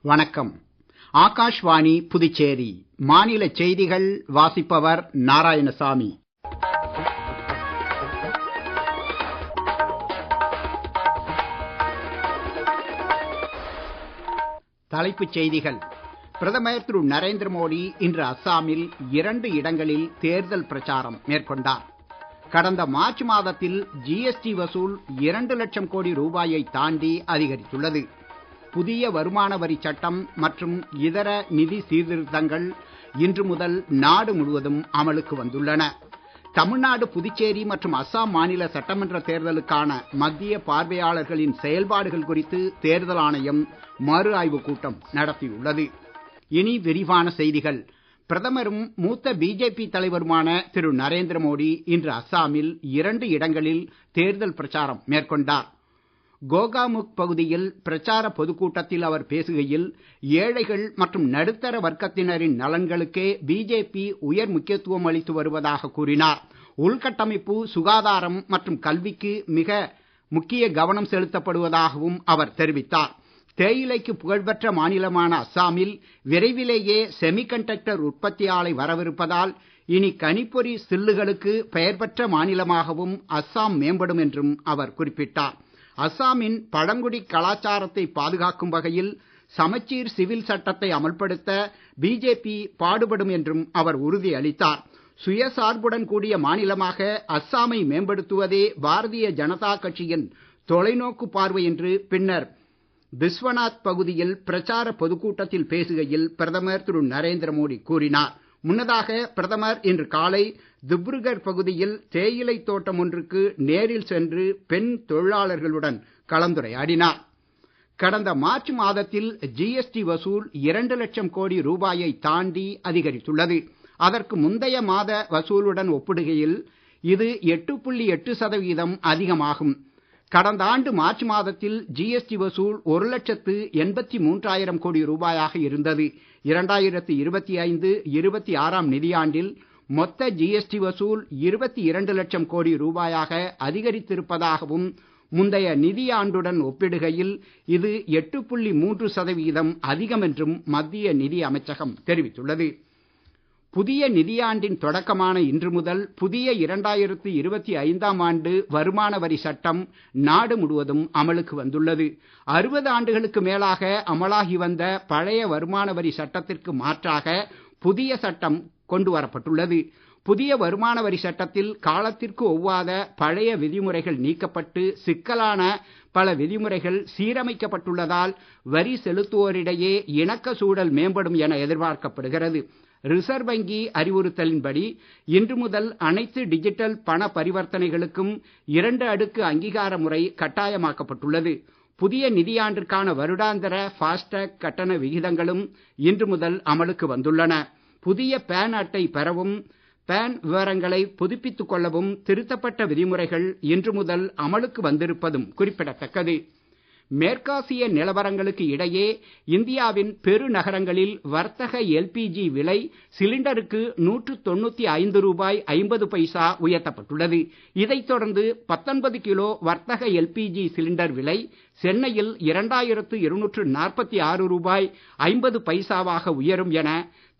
வணக்கம். ஆகாஷ்வாணி புதுச்சேரி மாநில செய்திகள் வாசிப்பவர் நாராயணசாமி. தலைப்புச் செய்திகள். பிரதமர் திரு நரேந்திர மோடி இன்று அஸ்ஸாமில் 2 இடங்களில் தேர்தல் பிரச்சாரம் மேற்கொண்டார். கடந்த மார்ச் மாதத்தில் ஜிஎஸ்டி வசூல் 2 லட்சம் கோடி ரூபாயை தாண்டி அதிகரித்துள்ளது. புதிய வருமான வரி சட்டம் மற்றும் இதர நிதி சீர்திருத்தங்கள் இன்று முதல் நாடு முழுவதும் அமலுக்கு வந்துள்ளன. தமிழ்நாடு, புதுச்சேரி மற்றும் அஸ்ஸாம் மாநில சட்டமன்ற தேர்தலுக்கான மத்திய பார்வையாளர்களின் செயல்பாடுகள் குறித்து தேர்தல் ஆணையம் மறு ஆய்வுக் கூட்டம் நடத்தியுள்ளது. இனி விரிவான செய்திகள். பிரதமரும் மூத்த பிஜேபி தலைவருமான திரு நரேந்திர மோடி இன்று அஸ்ஸாமில் 2 இடங்களில் தேர்தல் பிரச்சாரம் மேற்கொண்டார். கோகாமுக் பகுதியில் பிரச்சார பொதுக்கூட்டத்தில் அவர் பேசுகையில், ஏழைகள் மற்றும் நடுத்தர வர்க்கத்தினரின் நலன்களுக்கே பிஜேபி உயர் முக்கியத்துவம் அளித்து வருவதாக கூறினார். உள்கட்டமைப்பு, சுகாதாரம் மற்றும் கல்விக்கு மிக முக்கிய கவனம் செலுத்தப்படுவதாகவும் அவர் தெரிவித்தார். தேயிலைக்கு புகழ்பெற்ற மாநிலமான அஸ்ஸாமில் விரைவிலேயே செமிகண்டக்டர் உற்பத்தி ஆலை வரவிருப்பதால் இனி கணிப்பொறி சில்லுகளுக்கு பெயர் பெற்ற மாநிலமாகவும் அஸ்ஸாம் மேம்படும் என்றும் அவர் குறிப்பிட்டார். அஸ்ஸாமின் பழங்குடி கலாச்சாரத்தை பாதுகாக்கும் வகையில் சமச்சீர் சிவில் சட்டத்தை அமல்படுத்த பிஜேபி பாடுபடும் என்றும் அவர் உறுதியளித்தார். சுயசார்புடன் கூடிய மாநிலமாக அஸ்ஸாமை மேம்படுத்துவதே பாரதிய ஜனதா கட்சியின் தொலைநோக்கு பார்வை என்று பின்னர் பிஸ்வநாத் பகுதியில் பிரச்சார பொதுக்கூட்டத்தில் பேசுகையில் பிரதமர் திரு நரேந்திர மோடி கூறினார். முன்னதாக பிரதமர் இன்று காலை திப்ருகர் பகுதியில் தேயிலை தோட்டம் ஒன்றுக்கு நேரில் சென்று பெண் தொழிலாளர்களுடன் கலந்துரையாடினார். கடந்த மார்ச் மாதத்தில் ஜிஎஸ்டி வசூல் 2 லட்சம் கோடி ரூபாயை தாண்டி அதிகரித்துள்ளது. அதற்கு முந்தைய மாத வசூலுடன் ஒப்பிடுகையில் இது 8.8% அதிகமாகும். கடந்த ஆண்டு மார்ச் மாதத்தில் ஜிஎஸ்டி வசூல் 1,83,000 கோடி ரூபாயாக இருந்தது. 2025-26 நிதியாண்டில் மொத்த ஜிஎஸ்டி வசூல் 22 லட்சம் கோடி ரூபாயாக அதிகரித்திருப்பதாகவும் முந்தைய நிதியாண்டுடன் ஒப்பிடுகையில் இது 8.3% அதிகம் என்றும் மத்திய நிதி அமைச்சகம் தெரிவித்துள்ளது. புதிய நிதியாண்டின் தொடக்கமான இன்று முதல் புதிய 2025 ஆண்டு வருமான வரி சட்டம் நாடு முழுவதும் அமலுக்கு வந்துள்ளது. 60 ஆண்டுகளுக்கு மேலாக அமலாகி வந்த பழைய வருமான வரி சட்டத்திற்கு மாற்றாக புதிய சட்டம் கொண்டு வரப்பட்டுள்ளது. புதிய வருமான வரி சட்டத்தில் காலத்திற்கு ஒவ்வாத பழைய விதிமுறைகள் நீக்கப்பட்டு சிக்கலான பல விதிமுறைகள் சீரமைக்கப்பட்டுள்ளதால் வரி செலுத்துவோரிடையே இணக்க சூழல் மேம்படும் என எதிர்பார்க்கப்படுகிறது. ரிசர்வ் வங்கி அறிவுறுத்தலின்படி இன்று முதல் அனைத்து டிஜிட்டல் பண பரிவர்த்தனைகளுக்கும் 2 அடுக்கு அங்கீகார முறை கட்டாயமாக்கப்பட்டுள்ளது. புதிய நிதியாண்டிற்கான வருடாந்திர ஃபாஸ்டாக் கட்டண விகிதங்களும் இன்று முதல் அமலுக்கு வந்துள்ளன. புதிய பேன் அட்டை பெறவும் பேன் விவரங்களை புதுப்பித்துக் கொள்ளவும் திருத்தப்பட்ட விதிமுறைகள் இன்று முதல் அமலுக்கு வந்திருப்பதும் குறிப்பிடத்தக்கது. மேற்காசிய நிலவரங்களுக்கு இடையே இந்தியாவின் பெருநகரங்களில் வர்த்தக எல்பிஜி விலை சிலிண்டருக்கு 195 ரூபாய் 50 பைசா உயர்த்தப்பட்டுள்ளது. இதைத் தொடர்ந்து 19 கிலோ வர்த்தக எல்பிஜி சிலிண்டர் விலை சென்னையில் 2246 ரூபாய் 50 பைசாவாக உயரும் என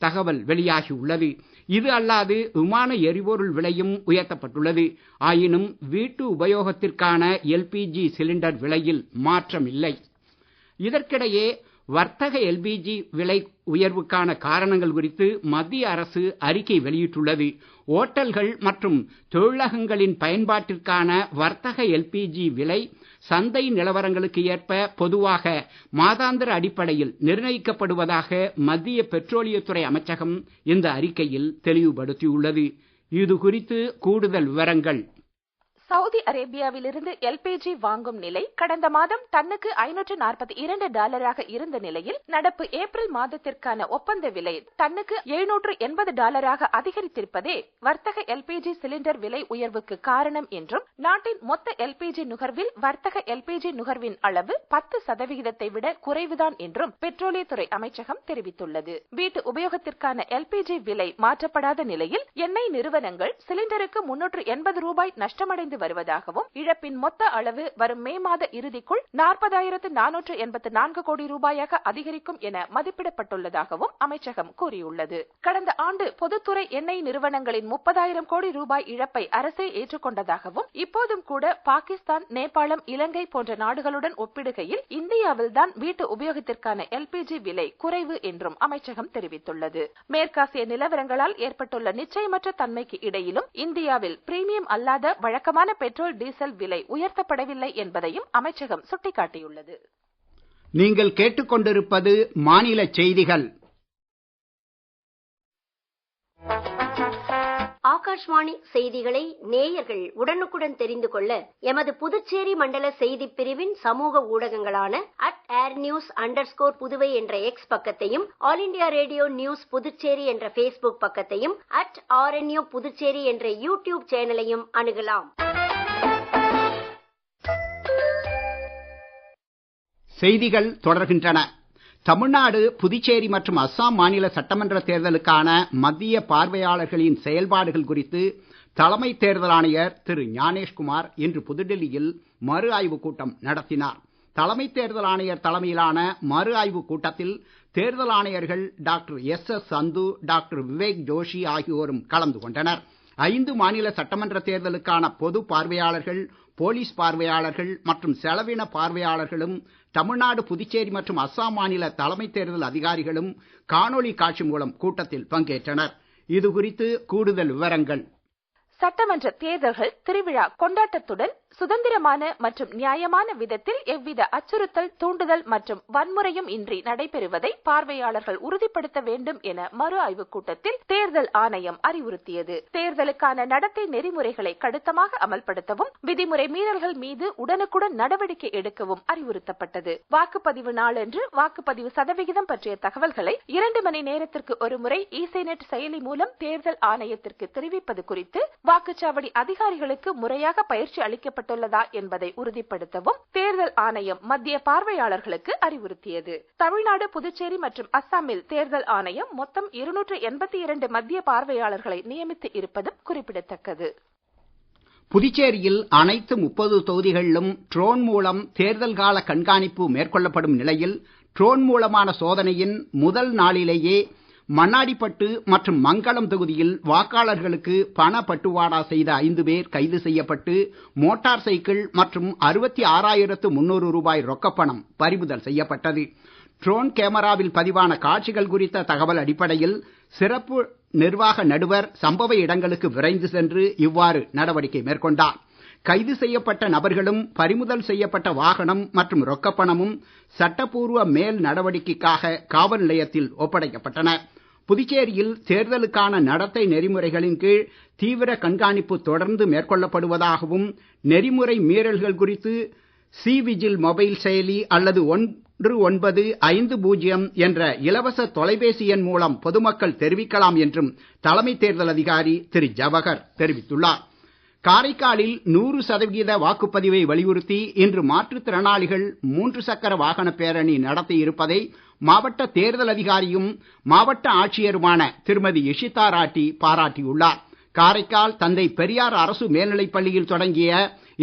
தகவல் வெளியாகியுள்ளது. இது அல்லாது விமான எரிபொருள் விலையும் உயர்த்தப்பட்டுள்ளது. ஆயினும் வீட்டு உபயோகத்திற்கான எல்பிஜி சிலிண்டர் விலையில் மாற்றம் இல்லை. இதற்கிடையே வர்த்தக எல்பிஜி விலை உயர்வுக்கான காரணங்கள் குறித்து மத்திய அரசு அறிக்கை வெளியிட்டுள்ளது. ஓட்டல்கள் மற்றும் தொழிலகங்களின் பயன்பாட்டிற்கான வர்த்தக எல்பிஜி விலை சந்தை நிலவரங்களுக்கு ஏற்ப பொதுவாக மாதாந்திர அடிப்படையில் நிர்ணயிக்கப்படுவதாக மத்திய பெட்ரோலியத்துறை அமைச்சகம் இந்த அறிக்கையில் தெளிவுபடுத்தியுள்ளது. இது குறித்து கூடுதல் விவரங்கள். சவுதி அரேபியாவிலிருந்து எல்பிஜி வாங்கும் நிலை கடந்த மாதம் டன்னுக்கு $542 இருந்த நிலையில் நடப்பு ஏப்ரல் மாதத்திற்கான ஒப்பந்த விலை டன்னுக்கு $780 அதிகரித்திருப்பதே வர்த்தக எல்பிஜி சிலிண்டர் விலை உயர்வுக்கு காரணம் என்றும் நாட்டின் மொத்த எல்பிஜி நுகர்வில் வர்த்தக எல்பிஜி நுகர்வின் அளவு 10% விட குறைவுதான் என்றும் பெட்ரோலியத்துறை அமைச்சகம் தெரிவித்துள்ளது. வீட்டு உபயோகத்திற்கான எல்பிஜி விலை மாற்றப்படாத நிலையில் எண்ணெய் நிறுவனங்கள் சிலிண்டருக்கு $380 நஷ்டமடைந்து குறைந்து வருவதாகவும் இழப்பின் மொத்த அளவு வரும் மே மாத இறுதிக்குள் 40,484 கோடி ரூபாயாக அதிகரிக்கும் என மதிப்பிடப்பட்டுள்ளதாகவும் அமைச்சகம் கூறியுள்ளது. கடந்த ஆண்டு பொதுத்துறை எண்ணெய் நிறுவனங்களின் 30,000 கோடி ரூபாய் இழப்பை அரசே ஏற்றுக்கொண்டதாகவும் இப்போதும் கூட பாகிஸ்தான், நேபாளம், இலங்கை போன்ற நாடுகளுடன் ஒப்பிடுகையில் இந்தியாவில்தான் வீட்டு உபயோகத்திற்கான எல்பிஜி விலை குறைவு என்றும் அமைச்சகம் தெரிவித்துள்ளது. மேற்காசிய நிலவரங்களால் ஏற்பட்டுள்ள நிச்சயமற்ற தன்மைக்கு இடையிலும் இந்தியாவில் பிரீமியம் அல்லாத வழக்கமான பெட்ரோல், டீசல் விலை உயர்த்தப்படவில்லை என்பதையும் அமைச்சகம் சுட்டிக்காட்டியுள்ளது. நீங்கள் கேட்டுக்கொண்டிருப்பது மாநில செய்திகள். ஆகாஷ்வாணி செய்திகளை நேயர்கள் உடனுக்குடன் தெரிந்து கொள்ள எமது புதுச்சேரி மண்டல செய்திப் பிரிவின் சமூக ஊடகங்களான @airnews_புதுவை என்ற எக்ஸ் பக்கத்தையும், all India radio news Puducherry என்ற பேஸ்புக் பக்கத்தையும், @RNU புதுச்சேரி என்ற யூடியூப் சேனலையும் அணுகலாம். செய்திகள் தொடர்கின்றன. தமிழ்நாடு, புதுச்சேரி மற்றும் அஸ்ஸாம் மாநில சட்டமன்ற தேர்தலுக்கான மத்திய பார்வையாளர்களின் செயல்பாடுகள் குறித்து தலைமை தேர்தல் ஆணையர் திரு ஞானேஷ்குமார் இன்று புதுடெல்லியில் மறு ஆய்வுக் கூட்டம் நடத்தினார். தலைமை தேர்தல் ஆணையர் தலைமையிலான மறு ஆய்வுக் கூட்டத்தில் தேர்தல் ஆணையர்கள் டாக்டர் எஸ் சந்து, டாக்டர் விவேக் ஜோஷி ஆகியோரும் கலந்து கொண்டனர். 5 மாநில சட்டமன்ற தேர்தலுக்கான பொது பார்வையாளர்கள், போலீஸ் பார்வையாளர்கள் மற்றும் செலவின பார்வையாளர்களும் தமிழ்நாடு, புதுச்சேரி மற்றும் அஸ்ஸாம் மாநில தலைமை தேர்தல் அதிகாரிகளும் காணொளி காட்சி மூலம் கூட்டத்தில் பங்கேற்றனர். இது குறித்து கூடுதல் விவரங்கள். சட்டமன்ற தேர்தல்கள் திருவிழா கொண்டாட்டத்துடன் சுதந்திரமான மற்றும் நியாயமான விதத்தில் எவ்வித அச்சுறுத்தல், தூண்டுதல் மற்றும் வன்முறையும் இன்றி நடைபெறுவதை பார்வையாளர்கள் உறுதிப்படுத்த வேண்டும் என மறு ஆய்வுக் கூட்டத்தில் தேர்தல் ஆணையம் அறிவுறுத்தியது. தேர்தலுக்கான நடத்தை நெறிமுறைகளை கடுத்தமாக அமல்படுத்தவும், விதிமுறை மீறல்கள் மீது உடனுக்குடன் நடவடிக்கை எடுக்கவும் அறிவுறுத்தப்பட்டது. வாக்குப்பதிவு நாளன்று வாக்குப்பதிவு சதவிகிதம் பற்றிய தகவல்களை 2 மணி நேரத்திற்கு ஒருமுறை இசேநெட் செயலி மூலம் தேர்தல் ஆணையத்திற்கு தெரிவிப்பது குறித்து வாக்குச்சாவடி அதிகாரிகளுக்கு முறையாக பயிற்சி அளிக்கப்பட்டுள்ளதா என்பதை உறுதிப்படுத்தவும் தேர்தல் ஆணையம் மத்திய பார்வையாளர்களுக்கு அறிவுறுத்தியது. தமிழ்நாடு, புதுச்சேரி மற்றும் அஸ்ஸாமில் தேர்தல் ஆணையம் மொத்தம் 282 மத்திய பார்வையாளர்களை நியமித்து இருப்பதும் குறிப்பிடத்தக்கது. புதுச்சேரியில் அனைத்து 30 தொகுதிகளிலும் ட்ரோன் மூலம் தேர்தல் கால கண்காணிப்பு மேற்கொள்ளப்படும் நிலையில், ட்ரோன் மூலமான சோதனையின் முதல் நாளிலேயே மண்ணாடிப்பட்டு மற்றும் மங்களம் தொகுதியில் வாக்காளர்களுக்கு பண பட்டுவாடா செய்த 5 பேர் கைது செய்யப்பட்டு மோட்டார் சைக்கிள் மற்றும் 66,300 ரூபாய் ரொக்கப்பணம் பறிமுதல் செய்யப்பட்டது. ட்ரோன் கேமராவில் பதிவான காட்சிகள் குறித்த தகவல் அடிப்படையில் சிறப்பு நிர்வாக நடுவர் சம்பவ இடங்களுக்கு விரைந்து சென்று இவ்வாறு நடவடிக்கை மேற்கொண்டார். கைது செய்யப்பட்ட நபர்களும் பறிமுதல் செய்யப்பட்ட வாகனம் மற்றும் ரொக்கப்பணமும் சட்டப்பூர்வ மேல் நடவடிக்கைக்காக காவல் நிலையத்தில் ஒப்படைக்கப்பட்டன. புதுச்சேரியில் தேர்தலுக்கான நடத்தை நெறிமுறைகளின் கீழ் தீவிர கண்காணிப்பு தொடர்ந்து மேற்கொள்ளப்படுவதாகவும், நெறிமுறை மீறல்கள் குறித்து விஜில் மொபைல் செயலி அல்லது 1950 என்ற இலவச தொலைபேசி எண் மூலம் பொதுமக்கள் தெரிவிக்கலாம் என்றும் தலைமை தேர்தல் அதிகாரி திரு ஜவஹர் தெரிவித்துள்ளார். காரைக்காலில் 100% வாக்குப்பதிவை வலியுறுத்தி இன்று மாற்றுத்திறனாளிகள் 3 சக்கர வாகன பேரணி நடத்தி இருப்பதை மாவட்ட தேர்தல் அதிகாரியும் மாவட்ட ஆட்சியருமான திருமதி இஷிதா ராட்டி பாராட்டியுள்ளார். காரைக்கால் தந்தை பெரியார் அரசு மேல்நிலைப் பள்ளியில் தொடங்கிய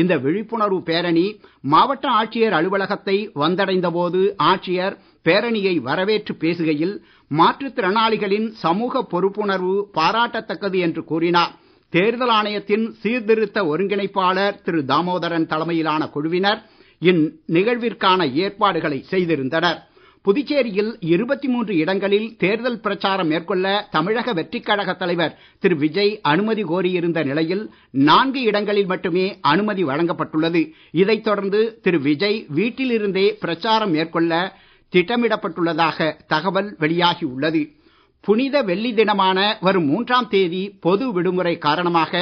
இந்த விழிப்புணர்வு பேரணி மாவட்ட ஆட்சியர் அலுவலகத்தை வந்தடைந்த போது ஆட்சியர் பேரணியை வரவேற்று பேசுகையில், மாற்றுத்திறனாளிகளின் சமூக பொறுப்புணர்வு பாராட்டத்தக்கது என்று கூறினார். தேர்தல் ஆணையத்தின் சீர்திருத்த ஒருங்கிணைப்பாளர் திரு தாமோதரன் தலைமையிலான குழுவினர் இந்நிகழ்விற்கான ஏற்பாடுகளை செய்திருந்தனர். புதுச்சேரியில் 23 இடங்களில் தேர்தல் பிரச்சாரம் மேற்கொள்ள தமிழக வெற்றிக் கழக தலைவர் திரு விஜய் அனுமதி கோரியிருந்த நிலையில் 4 இடங்களில் மட்டுமே அனுமதி வழங்கப்பட்டுள்ளது. இதைத் தொடர்ந்து திரு விஜய் வீட்டிலிருந்தே பிரச்சாரம் மேற்கொள்ள திட்டமிடப்பட்டுள்ளதாக தகவல் வெளியாகியுள்ளது. புனித வெள்ளி தினமான வரும் 3ஆம் தேதி பொது விடுமுறை காரணமாக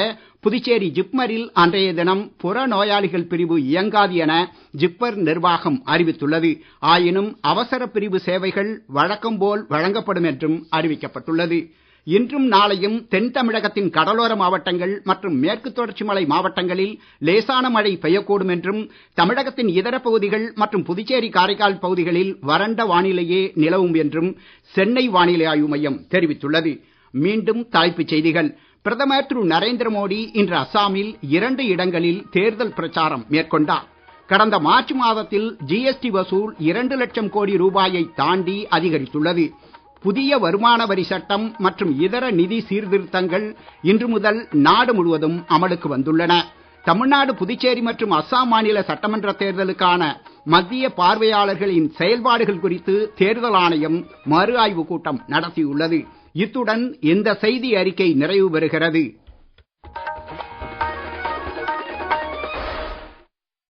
புதுச்சேரி ஜிப்மரில் அன்றைய தினம் புறநோயாளிகள் பிரிவு இயங்காது என ஜிப்மர் நிர்வாகம் அறிவித்துள்ளது. ஆயினும் அவசர பிரிவு சேவைகள் வழக்கம் போல் வழங்கப்படும் என்றும் அறிவிக்கப்பட்டுள்ளது. இன்றும் நாளையும் தென் தமிழகத்தின் கடலோர மாவட்டங்கள் மற்றும் மேற்கு தொடர்ச்சி மலை மாவட்டங்களில் லேசான மழை பெய்யக்கூடும் என்றும், தமிழகத்தின் இதர பகுதிகள் மற்றும் புதுச்சேரி காரைக்கால் பகுதிகளில் வறண்ட வானிலையே நிலவும் என்றும் சென்னை வானிலை ஆய்வு மையம் தெரிவித்துள்ளது. மீண்டும் தலைப்புச் செய்திகள். பிரதமர் திரு நரேந்திர மோடி இன்று அஸ்ஸாமில் 2 இடங்களில் தேர்தல் பிரச்சாரம் மேற்கொண்டார். கடந்த மார்ச் மாதத்தில் ஜிஎஸ்டி வசூல் 2 லட்சம் கோடி ரூபாயை தாண்டி அதிகரித்துள்ளது. புதிய வருமான வரி சட்டம் மற்றும் இதர நிதி சீர்திருத்தங்கள் இன்று முதல் நாடு முழுவதும் அமலுக்கு வந்துள்ளன. தமிழ்நாடு, புதுச்சேரி மற்றும் அஸ்ஸாம் மாநில சட்டமன்ற தேர்தலுக்கான மத்திய பார்வையாளர்களின் செயல்பாடுகள் குறித்து தேர்தல் ஆணையம் மறு ஆய்வு கூட்டம் நடத்தியுள்ளது. இத்துடன் இந்த செய்தி அறிக்கை நிறைவு பெறுகிறது.